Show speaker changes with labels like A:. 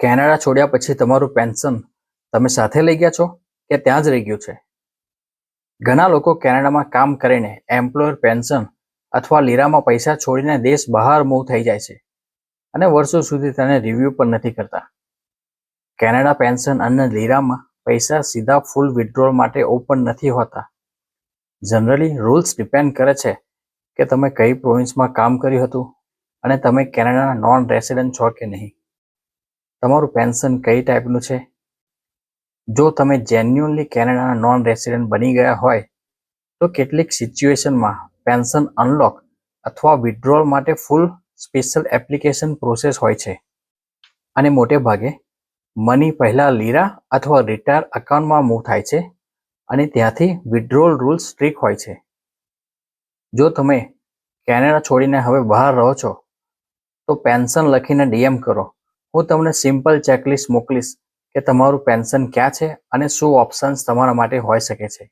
A: Canada છોડ્યા પછી તમારું પેન્શન તમે સાથે લઈ ગયા છો કે ત્યાં જ રહી ગયું છે? ઘણા લોકો કેનેડામાં કામ કરીને એમ્પ્લોયર પેન્શન અથવા લીરામાં પૈસા છોડીને દેશ બહાર મૂવ થઈ જાય છે અને વર્ષો સુધી તેને રિવ્યૂ પણ નથી કરતા. કેનેડા પેન્શન અને લીરામાં પૈસા સીધા ફૂલ વિથડ્રોલ માટે ઓપન નથી હોતા. જનરલી રૂલ્સ ડિપેન્ડ કરે છે કે તમે કઈ પ્રોવિન્સમાં કામ કર્યું હતું અને તમે કેનેડાના નોન રેસિડન્ટ છો કે નહીં. તમારું પેન્શન કઈ ટાઈપનું છે? જો તમે જેન્યુઅનલી કેનેડાના નોન રેસિડન્ટ બની ગયા હોય તો કેટલીક સિચ્યુએશનમાં પેન્શન અનલોક અથવા વિથડ્રોલ માટે ફૂલ સ્પેશિયલ એપ્લિકેશન પ્રોસેસ હોય છે અને મોટે ભાગે મની પહેલા લીરા અથવા રિટાયર અકાઉન્ટમાં મૂવ થાય છે અને ત્યાંથી વિથડ્રોલ રૂલ્સ સ્ટ્રિક્ટ હોય છે. જો તમે કેનેડા છોડીને હવે બહાર રહો છો તો પેન્શન લખીને ડીએમ કરો. હું તમને સિમ્પલ ચેકલિસ્ટ મોકલીશ કે તમારું પેન્શન ક્યાં છે અને શું ઓપ્શન્સ તમારા માટે હોઈ શકે છે.